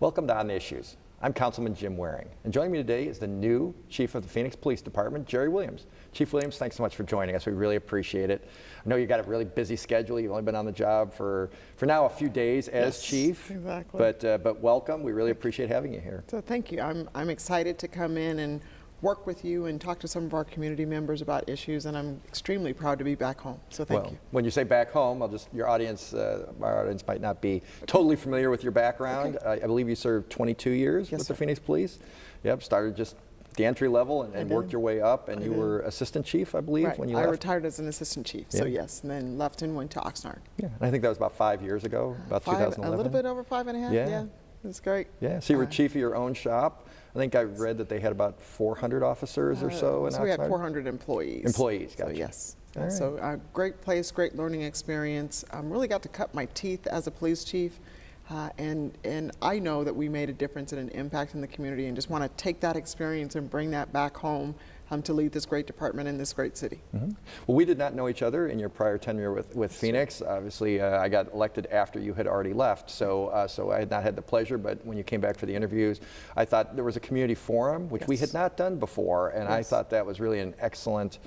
Welcome to On the Issues. I'm Councilman Jim Waring, and joining me today is the new Chief of the Phoenix Police Department, Jeri Williams. Chief Williams, thanks so much for joining us. We really appreciate it. I know you got a really busy schedule. You've only been on the job for now a few days as Chief. Exactly. But welcome. We really appreciate having you here. So thank you. I'm excited to come in and work with you and talk to some of our community members about issues, and I'm extremely proud to be back home. So thank you. When you say back home, our audience might not be totally familiar with your background. Okay. I believe you served 22 years with the Phoenix Police. Yep, started just the entry level and worked your way up, and you were assistant chief, I believe, when you left. I retired as an assistant chief, so yes, and then left and went to Oxnard. Yeah, and I think that was about 5 years ago, about 2011. A little bit over 5.5, yeah. It was great. Yeah, so you were chief of your own shop. I think I read that they had about 400 officers or so in Oxnard. So we had 400 employees. Employees, gotcha. So yes. Right. So great place, great learning experience. Really got to cut my teeth as a police chief. And I know that we made a difference and an impact in the community, and just want to take that experience and bring that back home to lead this great department in this great city. Mm-hmm. Well, we did not know each other in your prior tenure with Phoenix. Obviously, I got elected after you had already left, so I had not had the pleasure, but when you came back for the interviews, I thought there was a community forum, which we had not done before, and I thought that was really an excellent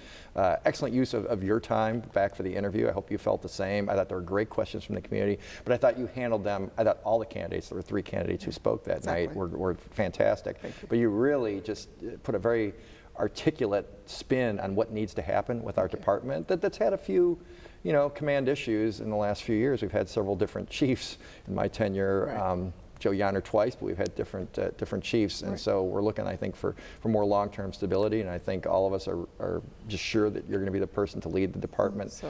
use of your time back for the interview. I hope you felt the same. I thought there were great questions from the community, but I thought you handled them. I thought all the candidates, there were 3 candidates who spoke that night, were fantastic. But you really just put a very articulate spin on what needs to happen with our department that's had a few, command issues in the last few years. We've had several different chiefs in my tenure. Joe Yonner twice, but we've had different chiefs, and so we're looking, I think, for more long-term stability, and I think all of us are just sure that you're going to be the person to lead the department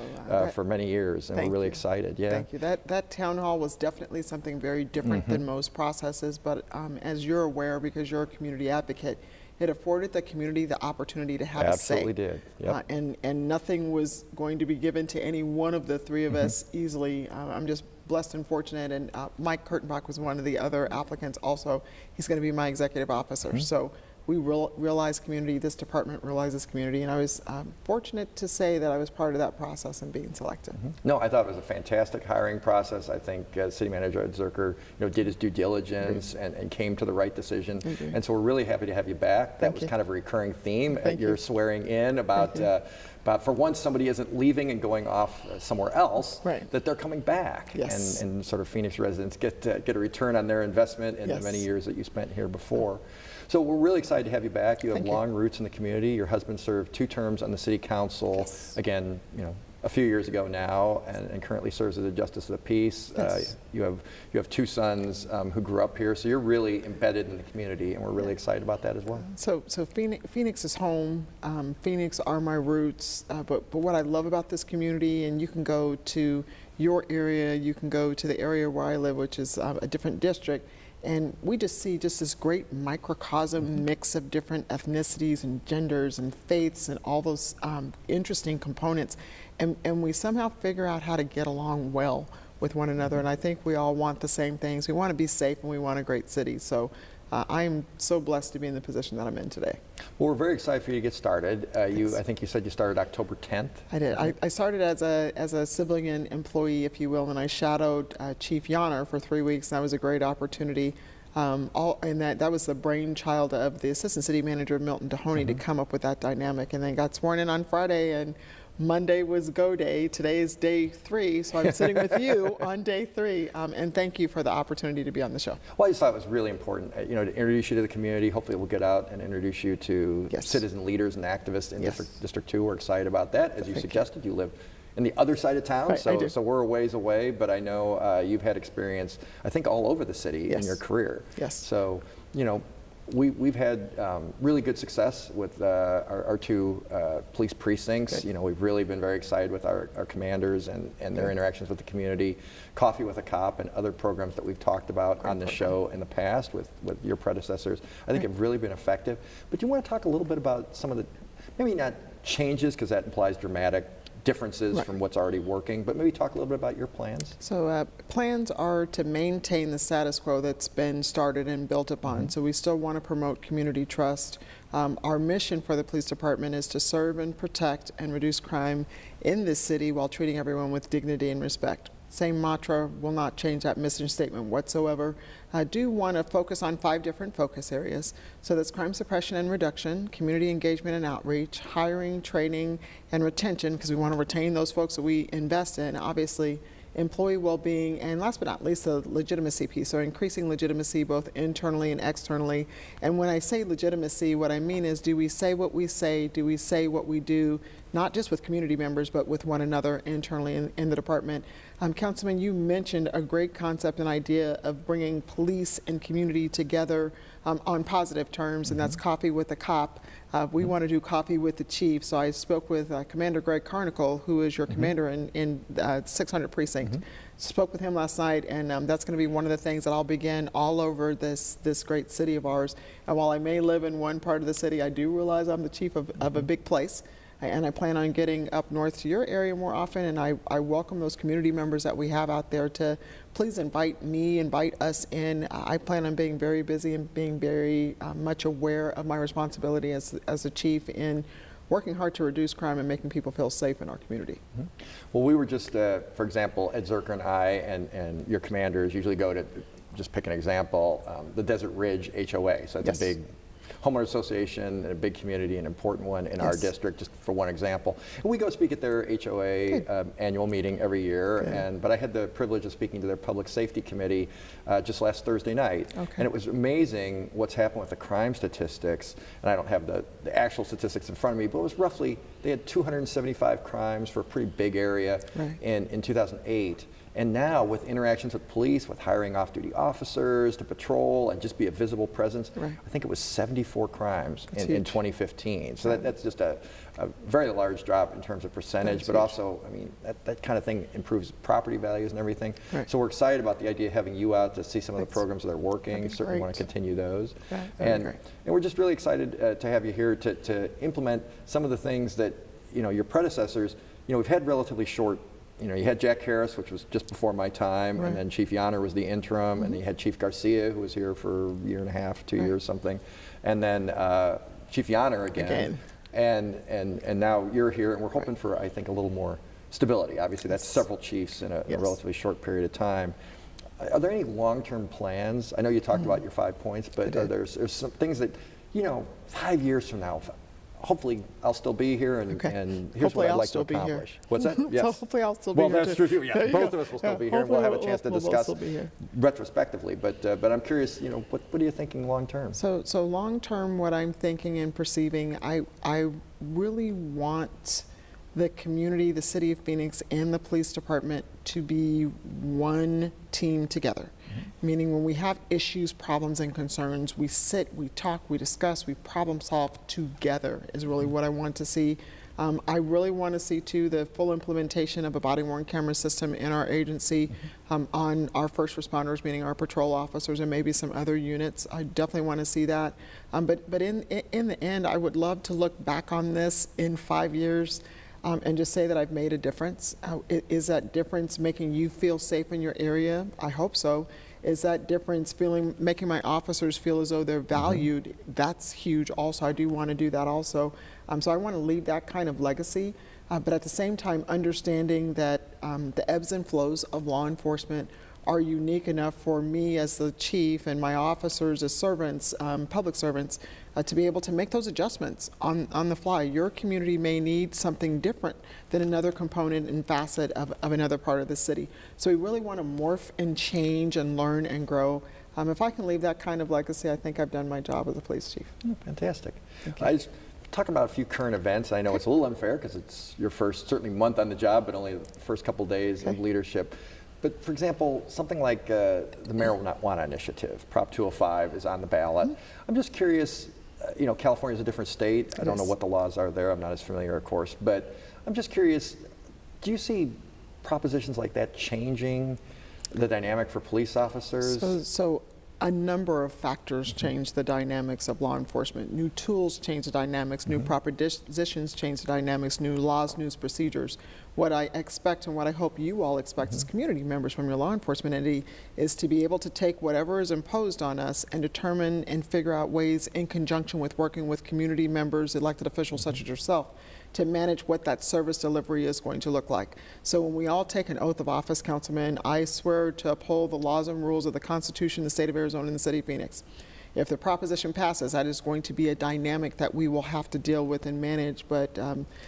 for many years, and we're really excited. Yeah. Thank you. That town hall was definitely something very different than most processes, but as you're aware, because you're a community advocate, it afforded the community the opportunity to have a say. Absolutely did. Yep. And nothing was going to be given to any one of the 3 of us easily. I'm just blessed and fortunate, and Mike Kurtenbach was one of the other applicants also. He's going to be my executive officer. So we realize community, this department realizes community, and I was fortunate to say that I was part of that process and being selected. No, I thought it was a fantastic hiring process. I think City Manager Ed Zerker did his due diligence and came to the right decision. And so we're really happy to have you back. That was kind of a recurring theme at your swearing in about for once somebody isn't leaving and going off somewhere else, that they're coming back. And sort of Phoenix residents get a return on their investment in the many years that you spent here before. So we're really excited to have you back. You have long roots in the community. Your husband served 2 terms on the city council, again, a few years ago now, and currently serves as a justice of the peace. You have 2 sons who grew up here, so you're really embedded in the community, and we're really excited about that as well. So Phoenix is home. Phoenix are my roots, but what I love about this community, and you can go to your area, you can go to the area where I live, which is a different district, and we just see this great microcosm mix of different ethnicities and genders and faiths and all those interesting components. And we somehow figure out how to get along well with one another. And I think we all want the same things. We want to be safe, and we want a great city. So I'm so blessed to be in the position that I'm in today. Well, we're very excited for you to get started. I think you said you started October 10th. I did. I started as a civilian employee, if you will, and I shadowed Chief Yonner for 3 weeks. And that was a great opportunity. And that was the brainchild of the Assistant City Manager, Milton Dehoney, to come up with that dynamic. And then got sworn in on Friday, and Monday was go day. Today is day 3, so I'm sitting with you on day 3. And thank you for the opportunity to be on the show. Well, I just thought it was really important, to introduce you to the community. Hopefully, we'll get out and introduce you to citizen leaders and activists in District 2. We're excited about that. As you suggested, you live in the other side of town, so we're a ways away. But I know you've had experience, I think, all over the city in your career. So, we've had really good success with our 2 police precincts. We've really been very excited with our commanders and their interactions with the community. Coffee with a Cop and other programs that we've talked about on the show in the past with your predecessors, I think have really been effective. But you want to talk a little bit about some of the, maybe not changes, because that implies dramatic differences from what's already working, but maybe talk a little bit about your plans. So plans are to maintain the status quo that's been started and built upon. So we still want to promote community trust. Our mission for the police department is to serve and protect and reduce crime in this city while treating everyone with dignity and respect. same mantra, will not change that mission statement whatsoever. I do want to focus on 5 different focus areas. So that's crime suppression and reduction, community engagement and outreach, hiring, training, and retention, because we want to retain those folks that we invest in, obviously, employee well-being, and last but not least, the legitimacy piece. So increasing legitimacy both internally and externally. And when I say legitimacy, what I mean is, do we say what we say? Do we say what we do? Not just with community members, but with one another internally in the department. Councilman, you mentioned a great concept and idea of bringing police and community together on positive terms, and that's coffee with the cop. We want to do coffee with the chief. So I spoke with Commander Greg Carnicle, who is your commander in 600 Precinct. Spoke with him last night, and that's going to be one of the things that I'll begin all over this great city of ours. And while I may live in one part of the city, I do realize I'm the chief of a big place. And I plan on getting up north to your area more often, and I welcome those community members that we have out there to please invite us in. I plan on being very busy and being very much aware of my responsibility as a chief in working hard to reduce crime and making people feel safe in our community. Well, we were just, for example, Ed Zerker and I and your commanders usually go to, just pick an example, the Desert Ridge HOA. So it's a big homeowner association, a big community, an important one in our district, just for one example. And we go speak at their HOA annual meeting every year, but I had the privilege of speaking to their public safety committee just last Thursday night. And it was amazing what's happened with the crime statistics. And I don't have the actual statistics in front of me, but it was roughly, they had 275 crimes for a pretty big area in 2008. And now with interactions with police, with hiring off-duty officers to patrol and just be a visible presence, I think it was 74 crimes in 2015. So that's just a very large drop in terms of percentage, but also, I mean, that kind of thing improves property values and everything. So we're excited about the idea of having you out to see some of the programs that are working. Certainly want to continue those. And we're just really excited to have you here to implement some of the things that, your predecessors, we've had relatively short. You had Jack Harris, which was just before my time, and then Chief Yanner was the interim, and then you had Chief Garcia, who was here for a year and a half, 2 years, something, and then Chief Yanner again. And now you're here, and we're hoping for, I think, a little more stability. Obviously, that's several chiefs in a relatively short period of time. Are there any long-term plans? I know you talked about your 5 points, but there's some things that, 5 years from now, hopefully I'll still be here, and here's hopefully what I'd I'll like to still be accomplish. here. What's that? Yes. So hopefully I'll still be here. Well, that's true. Yeah, both of us will still be here. We'll have a chance to discuss retrospectively. But I'm curious, what are you thinking long term? So long term, what I'm thinking and perceiving, I really want the community, the city of Phoenix, and the police department to be one team together. Meaning when we have issues, problems, and concerns, we sit, we talk, we discuss, we problem solve together is really what I want to see. I really want to see, too, the full implementation of a body-worn camera system in our agency on our first responders, meaning our patrol officers and maybe some other units. I definitely want to see that. But in the end, I would love to look back on this in 5 years and just say that I've made a difference. Is that difference making you feel safe in your area? I hope so. Is that difference making my officers feel as though they're valued? That's huge also. I do want to do that also. So I want to leave that kind of legacy, but at the same time understanding that the ebbs and flows of law enforcement are unique enough for me as the chief and my officers as servants, public servants, to be able to make those adjustments on the fly. Your community may need something different than another component and facet of another part of the city. So we really want to morph and change and learn and grow. If I can leave that kind of legacy, I think I've done my job as a police chief. Fantastic. I just talk about a few current events. I know it's a little unfair because it's your first, certainly, month on the job, but only the first couple days of leadership. But for example, something like the marijuana initiative, Prop 205 is on the ballot. I'm just curious, California is a different state. I don't know what the laws are there. I'm not as familiar, of course. But I'm just curious, do you see propositions like that changing the dynamic for police officers? So a number of factors change the dynamics of law enforcement. New tools change the dynamics, new propositions change the dynamics, new laws, new procedures. What I expect and what I hope you all expect as community members from your law enforcement entity is to be able to take whatever is imposed on us and determine and figure out ways in conjunction with working with community members, elected officials such as yourself, to manage what that service delivery is going to look like. So when we all take an oath of office, Councilman, I swear to uphold the laws and rules of the Constitution of the state of Arizona and the city of Phoenix. If the proposition passes, that is going to be a dynamic that we will have to deal with and manage, but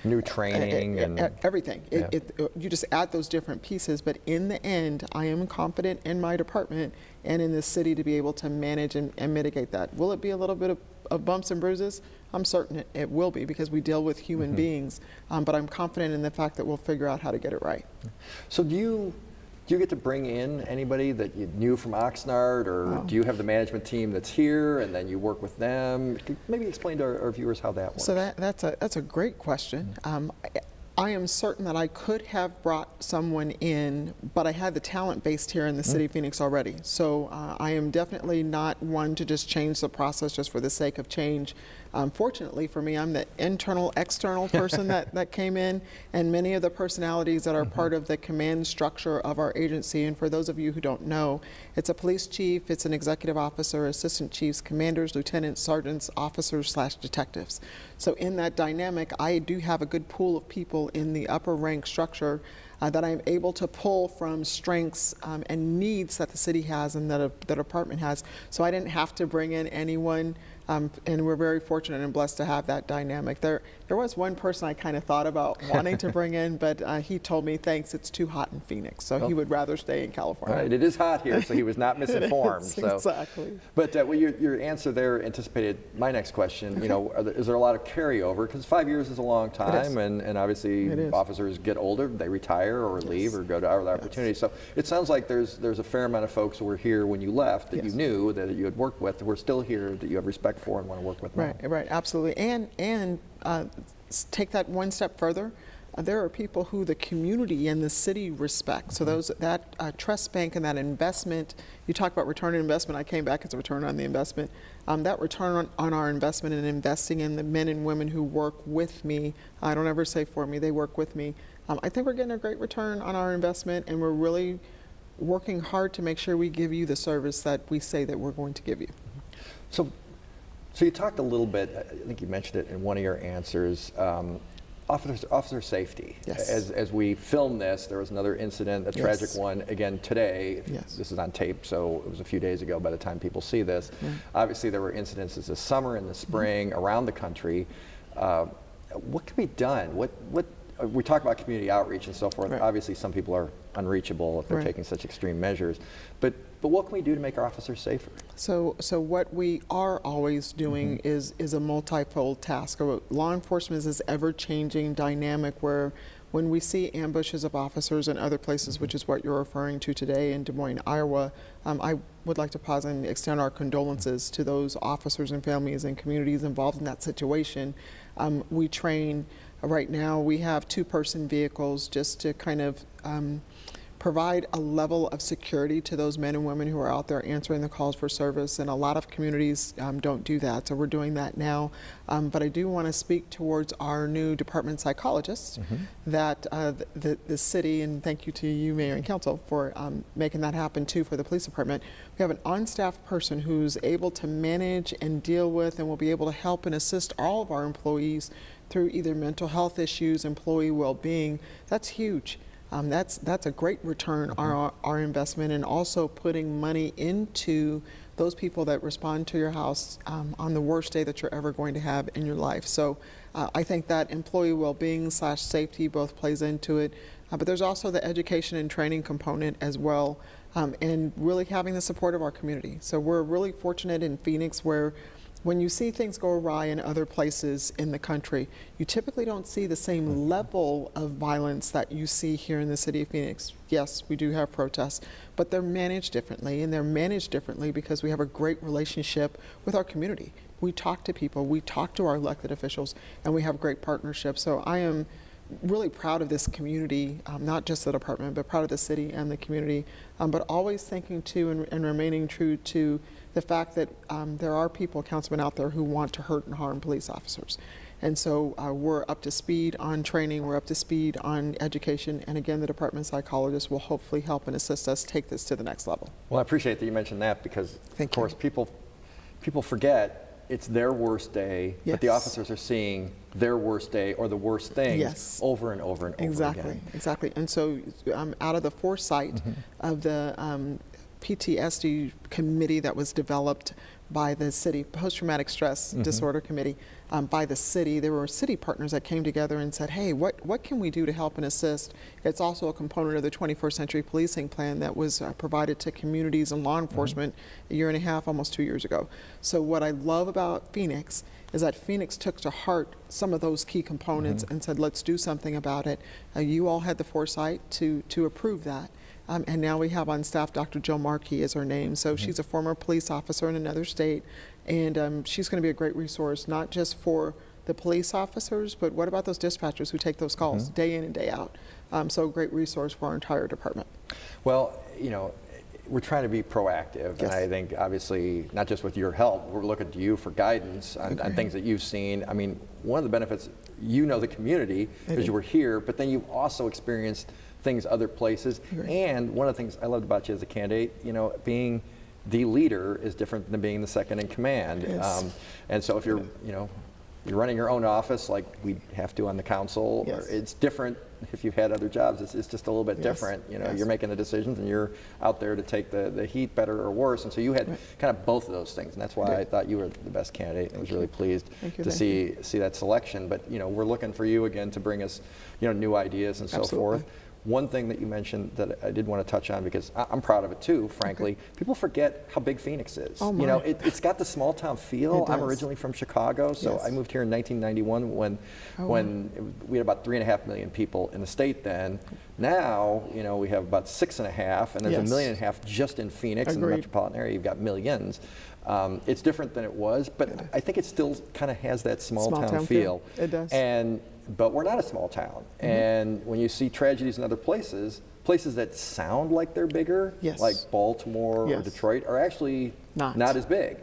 new training and everything. Yeah. You just add those different pieces, but in the end, I am confident in my department and in this city to be able to manage and mitigate that. Will it be a little bit of bumps and bruises? I'm certain it will be, because we deal with human beings, but I'm confident in the fact that we'll figure out how to get it right. So do you get to bring in anybody that you knew from Oxnard, or do you have the management team that's here and then you work with them? Maybe explain to our viewers how that works. So that's a great question. I am certain that I could have brought someone in, but I had the talent based here in the city of Phoenix already. So I am definitely not one to just change the process just for the sake of change. Fortunately for me, I'm the internal, external person that came in, and many of the personalities that are part of the command structure of our agency. And for those of you who don't know, it's a police chief, it's an executive officer, assistant chiefs, commanders, lieutenants, sergeants, officers / detectives. So in that dynamic, I do have a good pool of people in the upper rank structure that I'm able to pull from strengths and needs that the city has and that the department has. So I didn't have to bring in anyone, and we're very fortunate and blessed to have that dynamic. There was one person I kind of thought about wanting to bring in, but he told me, thanks, it's too hot in Phoenix, so he would rather stay in California. Right, it is hot here, so he was not misinformed. So. Exactly. But well, your answer there anticipated my next question. Okay. You know, is there a lot of carryover? Because 5 years is a long time, and obviously officers get older, they retire or leave or go to other opportunities. So it sounds like there's a fair amount of folks who were here when you left that you knew, that you had worked with, who are still here, that you have respect for and want to work with now. Right, absolutely. And take that one step further. There are people who the community and the city respect. So that trust bank and that investment, you talk about return on investment, I came back as a return on the investment. That return on our investment and investing in the men and women who work with me, I don't ever say for me, they work with me. I think we're getting a great return on our investment, and we're really working hard to make sure we give you the service that we say that we're going to give you. So you talked a little bit, I think you mentioned it in one of your answers, officer safety. Yes. As we film this, there was another incident, a tragic one, again today. Yes. This is on tape, so it was a few days ago by the time people see this. Obviously there were incidences this summer and the spring around the country. What can be done? We talk about community outreach and so forth. Right. Obviously some people are unreachable if they're taking such extreme measures. But what can we do to make our officers safer? So what we are always doing is a multifold task. Law enforcement is this ever-changing dynamic where when we see ambushes of officers in other places, which is what you're referring to today in Des Moines, Iowa, I would like to pause and extend our condolences to those officers and families and communities involved in that situation. We train. Right now, we have two-person vehicles just to kind of provide a level of security to those men and women who are out there answering the calls for service, and a lot of communities don't do that, so we're doing that now. But I do want to speak towards our new department psychologists that the city, and thank you to you, Mayor and Council, for making that happen too for the police department. We have an on-staff person who's able to manage and deal with and will be able to help and assist all of our employees through either mental health issues, employee well-being. That's huge. That's a great return on our investment, and also putting money into those people that respond to your house on the worst day that you're ever going to have in your life. So I think that employee well-being / safety both plays into it, but there's also the education and training component as well, and really having the support of our community. So we're really fortunate in Phoenix where when you see things go awry in other places in the country, you typically don't see the same level of violence that you see here in the city of Phoenix. Yes, we do have protests, but they're managed differently, and they're managed differently because we have a great relationship with our community. We talk to people, we talk to our elected officials, and we have great partnerships. So I am really proud of this community, not just the department, but proud of the city and the community, but always thinking too and remaining true to the fact that there are people, councilmen out there, who want to hurt and harm police officers. And so we're up to speed on training, we're up to speed on education, and again, the department psychologist will hopefully help and assist us take this to the next level. Well, I appreciate that you mentioned that, because of course people forget it's their worst day, but the Yes. officers are seeing their worst day or the worst things Yes. over and over and over again. Exactly. And so out of the foresight of the PTSD committee that was developed by the city, post-traumatic stress disorder committee, by the city, there were city partners that came together and said, hey, what can we do to help and assist? It's also a component of the 21st Century Policing Plan that was provided to communities and law enforcement a year and a half, almost 2 years ago. So what I love about Phoenix is that Phoenix took to heart some of those key components and said, let's do something about it. You all had the foresight to approve that. And now we have on staff Dr. Jill Markey is her name. So she's a former police officer in another state, and she's going to be a great resource, not just for the police officers, but what about those dispatchers who take those calls day in and day out? So a great resource for our entire department. Well, you know, we're trying to be proactive, and I think obviously not just with your help, we're looking to you for guidance on things that you've seen. I mean, one of the benefits, you know the community because you were here, but then you've also experienced things other places. And one of the things I loved about you as a candidate, you know, being the leader is different than being the second in command. And so if you're, you know, you're running your own office like we have to on the council, it's different if you've had other jobs. It's just a little bit different. You know, you're making the decisions and you're out there to take the heat, better or worse. And so you had kind of both of those things. And that's why I thought you were the best candidate. I was really pleased to see that selection. But, you know, we're looking for you again to bring us, you know, new ideas and so forth. One thing that you mentioned that I did want to touch on, because I'm proud of it too, frankly, people forget how big Phoenix is. You know, it's got the small town feel. I'm originally from Chicago, so I moved here in 1991 when we had about 3.5 million people in the state then. Now, you know, we have about 6.5, and there's 1.5 million just in Phoenix in the metropolitan area. You've got millions. It's different than it was, but I think it still kind of has that small town feel. It does. But we're not a small town. And when you see tragedies in other places that sound like they're bigger, like Baltimore or Detroit, are actually not as big.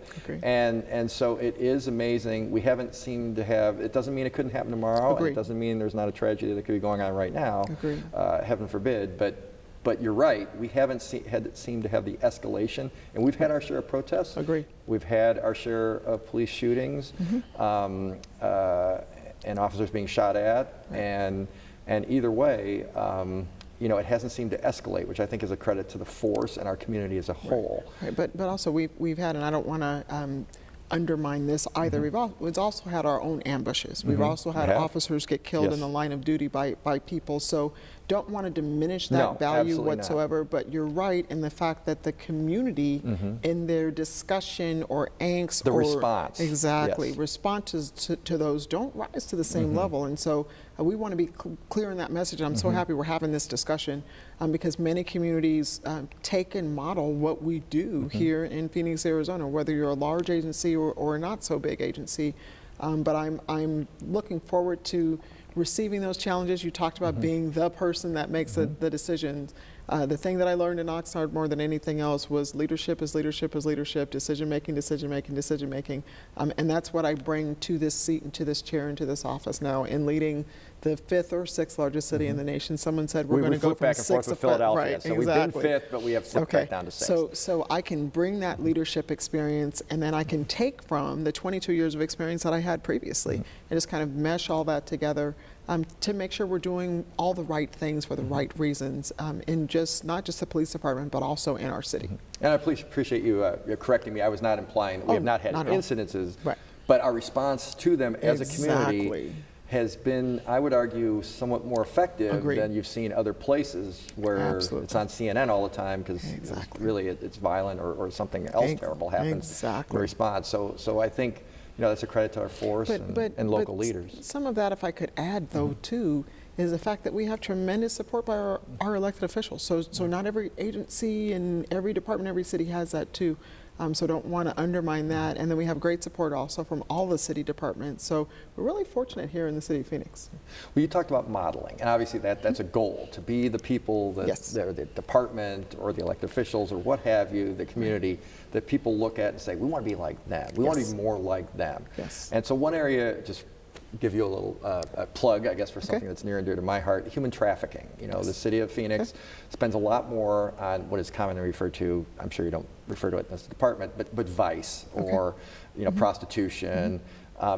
And so it is amazing. We haven't seemed to have, it doesn't mean it couldn't happen tomorrow. It doesn't mean there's not a tragedy that could be going on right now, heaven forbid. But you're right, we haven't seemed to have the escalation, and we've had our share of protests. We've had our share of police shootings, and officers being shot at, and either way, you know, it hasn't seemed to escalate, which I think is a credit to the force and our community as a whole. But also we've had, and I don't want to undermine this either. We've also had our own ambushes. We've also had officers get killed in the line of duty by people. So don't want to diminish that value whatsoever, but you're right in the fact that the community in their discussion or angst response. Responses to those don't rise to the same level. And so we want to be clear in that message. I'm so happy we're having this discussion because many communities take and model what we do here in Phoenix, Arizona, whether you're a large agency or a not so big agency. But I'm looking forward to receiving those challenges. You talked about being the person that makes the decisions. The thing that I learned in Oxnard more than anything else was leadership is leadership is leadership, decision making, decision making, decision making. And that's what I bring to this seat and to this chair and to this office now in leading the 5th or 6th largest city in the nation. Someone said we're going to go from 6 to 5. Philadelphia, so we've been 5th, but we have slipped back down to 6. So I can bring that leadership experience, and then I can take from the 22 years of experience that I had previously and just kind of mesh all that together to make sure we're doing all the right things for the right reasons in not just the police department, but also in our city. And I appreciate you correcting me. I was not implying that we have not had incidences, but our response to them as a community has been, I would argue, somewhat more effective than you've seen other places where it's on CNN all the time because really it's violent or something else terrible happens in response. So I think, you know, that's a credit to our force and local leaders. Some of that, if I could add, though, too, is the fact that we have tremendous support by our elected officials. So not every agency and every department, every city has that, too. So don't want to undermine that. And then we have great support also from all the city departments. So we're really fortunate here in the city of Phoenix. Well, you talked about modeling, and obviously that's a goal, to be the people that the department or the elected officials or what have you, the community, that people look at and say, we want to be like them. We want to be more like them. And so one area, just give you a little plug, I guess, for something that's near and dear to my heart, human trafficking. You know, the city of Phoenix spends a lot more on what is commonly referred to, I'm sure you don't refer to it as a department, but vice or, you know, prostitution.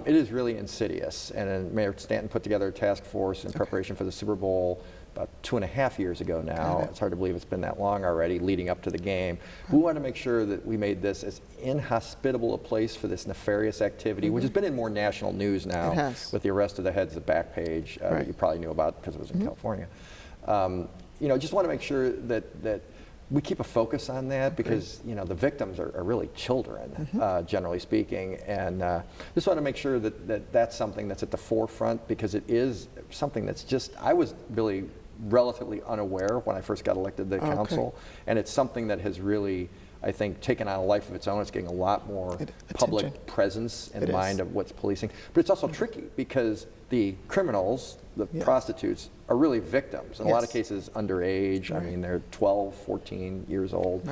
It is really insidious. And then Mayor Stanton put together a task force in preparation for the Super Bowl about 2.5 years ago now. It's hard to believe it's been that long already, leading up to the game. We wanted to make sure that we made this as inhospitable a place for this nefarious activity, which has been in more national news now with the arrest of the heads of Backpage that you probably knew about because it was in California. You know, just want to make sure that we keep a focus on that because, you know, the victims are really children, generally speaking. And just want to make sure that that's something that's at the forefront because it is something that's just, I was really relatively unaware when I first got elected to the council. And it's something that has really, I think, taken on a life of its own. It's getting a lot more public presence in the mind of what's policing. But it's also tricky because the criminals, the prostitutes, are really victims. In a lot of cases, underage. I mean, they're 12, 14 years old.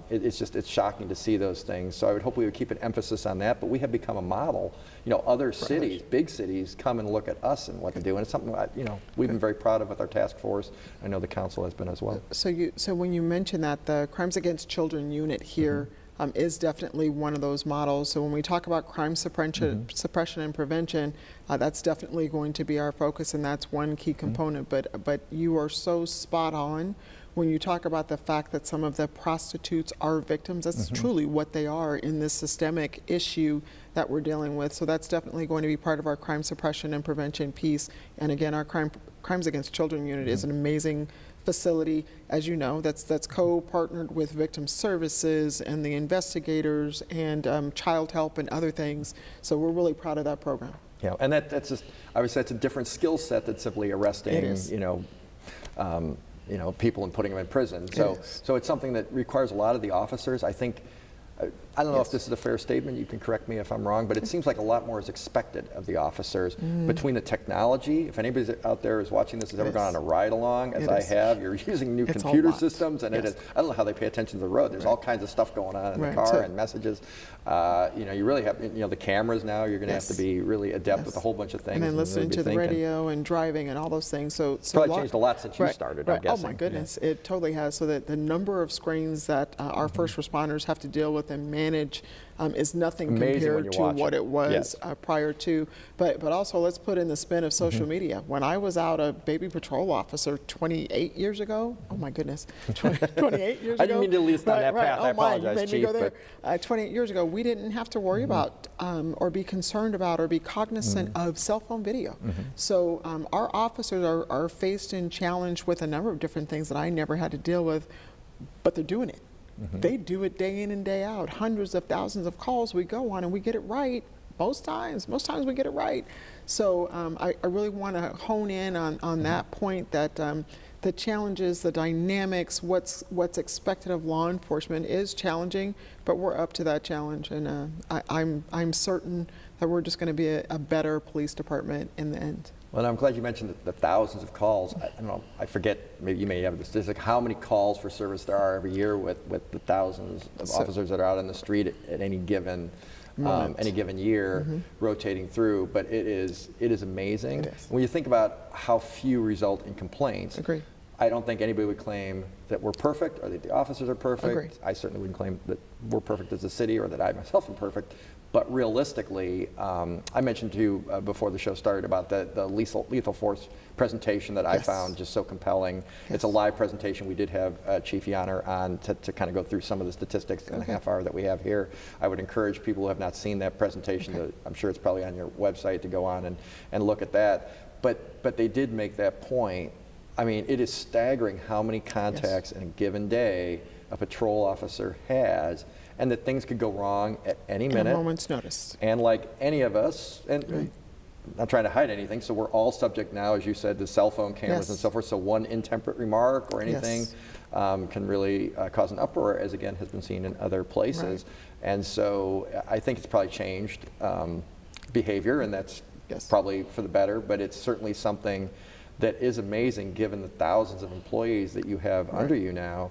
It's shocking to see those things. So I would hope we would keep an emphasis on that. But we have become a model. You know, other cities, big cities, come and look at us and what to do. And it's something that, you know, we've been very proud of with our task force. I know the council has been as well. So when you mention that, the Crimes Against Children unit here is definitely one of those models. So when we talk about crime suppression and prevention, that's definitely going to be our focus, and that's one key component. But you are so spot on when you talk about the fact that some of the prostitutes are victims. That's truly what they are in this systemic issue that we're dealing with. So that's definitely going to be part of our crime suppression and prevention piece. And again, our Crimes Against Children unit is an amazing facility, as you know, that's co-partnered with victim services and the investigators and child help and other things. So we're really proud of that program. Yeah, and that's just, I would say it's a different skill set than simply arresting, you know, people and putting them in prison. So it's something that requires a lot of the officers. I think, I don't know if this is a fair statement, you can correct me if I'm wrong, but it seems like a lot more is expected of the officers between the technology. If anybody out there is watching this has ever gone on a ride along, as I have, you're using new computer systems, and it is, I don't know how they pay attention to the road. There's all kinds of stuff going on in the car and messages. You know, you really have, you know, the cameras now, you're going to have to be really adept with a whole bunch of things. And then listening to the radio and driving and all those things. So probably changed a lot since you started, I'm guessing. Oh my goodness, it totally has. So that the number of screens that our first responders have to deal with and manage is nothing compared to what it was prior to. But also, let's put in the spin of social media. When I was out a baby patrol officer 28 years ago, oh my goodness, 28 years ago. I didn't mean to lead us down that path. I apologize, Chief. 28 years ago, we didn't have to worry about or be concerned about or be cognizant of cell phone video. So our officers are faced and challenged with a number of different things that I never had to deal with, but they're doing it. They do it day in and day out. Hundreds of thousands of calls we go on, and we get it right most times. Most times we get it right. So I really want to hone in on that point, that the challenges, the dynamics, what's expected of law enforcement is challenging, but we're up to that challenge, and I'm certain that we're just going to be a better police department in the end. Well, I'm glad you mentioned the thousands of calls. I don't know, I forget, maybe you may have the statistic, how many calls for service there are every year with the thousands of officers that are out on the street at any given year, rotating through. But it is amazing. When you think about how few result in complaints, I don't think anybody would claim that we're perfect or that the officers are perfect. I certainly wouldn't claim that we're perfect as a city or that I myself am perfect. But realistically, I mentioned to you before the show started about the lethal force presentation that I found just so compelling. It's a live presentation. We did have Chief Yanner on to kind of go through some of the statistics in the half hour that we have here. I would encourage people who have not seen that presentation, I'm sure it's probably on your website, to go on and look at that. But they did make that point. I mean, it is staggering how many contacts in a given day a patrol officer has, and that things could go wrong at any minute. At a moment's notice. And like any of us, and I'm not trying to hide anything, so we're all subject now, as you said, to cell phone cameras and so forth, so one intemperate remark or anything can really cause an uproar, as again has been seen in other places. And so I think it's probably changed behavior, and that's probably for the better, but it's certainly something that is amazing given the thousands of employees that you have under you now.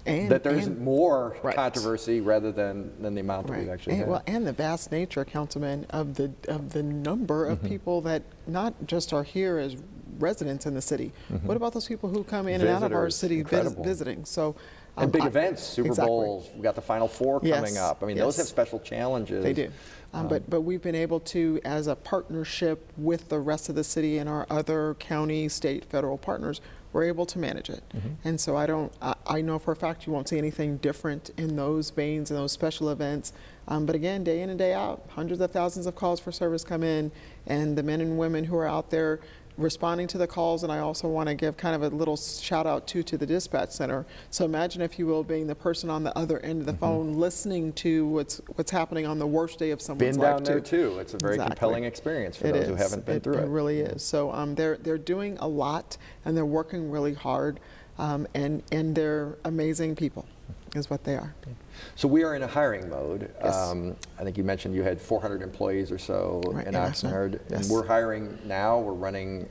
that there isn't more right. controversy rather than the amount that Right. we've actually and, had. well, and the vast nature, Councilman, of the number of people that not just are here as residents in the city. What about those people who come in and out of our Visitors, city incredible. visiting? So, And big events, Super exactly. Bowls, we've got the Final Four coming Yes, up. I mean, those yes. have special challenges. They do. But we've been able to, as a partnership with the rest of the city and our other county, state, federal partners, we're able to manage it. And so I know for a fact you won't see anything different in those veins and those special events. But again, day in and day out, hundreds of thousands of calls for service come in, and the men and women who are out there responding to the calls. And I also want to give kind of a little shout out to the dispatch center. So imagine, if you will, being the person on the other end of the phone listening to what's happening on the worst day of someone's Been life down there too. It's a very Exactly. compelling experience for It those who is. haven't been through it. It really is. So they're doing a lot, and they're working really hard, and they're amazing people, is what they are. So we are in a hiring mode. Yes. I think you mentioned you had 400 employees or so Right, in in Oxnard, Oxnard. and Yes. we're hiring now. We're running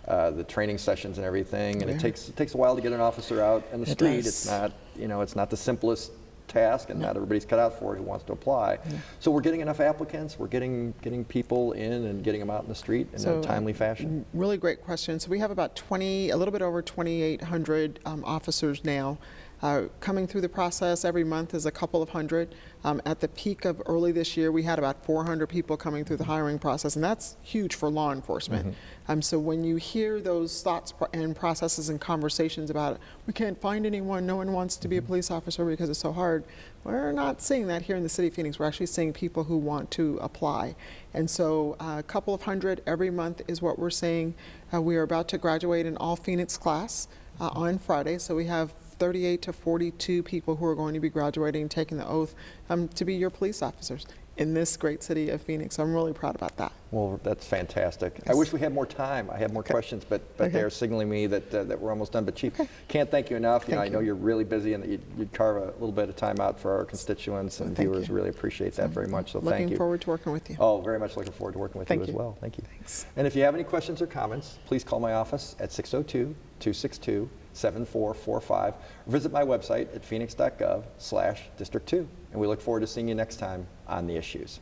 the training sessions and everything, and Yeah. it takes a while to get an officer out in the It street. does. It's not the simplest task, and not everybody's cut out for it who wants to apply. So we're getting enough applicants. We're getting people in and getting them out in the street in a timely fashion. Really great question. So we have about a little bit over 2,800 officers now. Coming through the process every month is a couple of hundred. At the peak of early this year, we had about 400 people coming through the hiring process, and that's huge for law enforcement. So when you hear those thoughts and processes and conversations about, we can't find anyone, no one wants to be a police officer because it's so hard, we're not seeing that here in the city of Phoenix. We're actually seeing people who want to apply. And so a couple of hundred every month is what we're seeing. We are about to graduate an all Phoenix class on Friday, so we have 38 to 42 people who are going to be graduating, taking the oath to be your police officers in this great city of Phoenix. So I'm really proud about that. Well, that's fantastic. I Yes. wish we had more time. I have more questions, but Okay. they're signaling me that we're almost done. But Chief, can't thank you enough. Thank I know you. you're really busy, and that you'd carve a little bit of time out for our constituents and Thank viewers. you. Really appreciate that very much. So thank you. Looking forward to working with you. Oh, very much looking forward to working with you Thank as you. well. Thank you. Thanks. And if you have any questions or comments, please call my office at 602-262-7445 or visit my website at phoenix.gov/district2. And we look forward to seeing you next time on The Issues.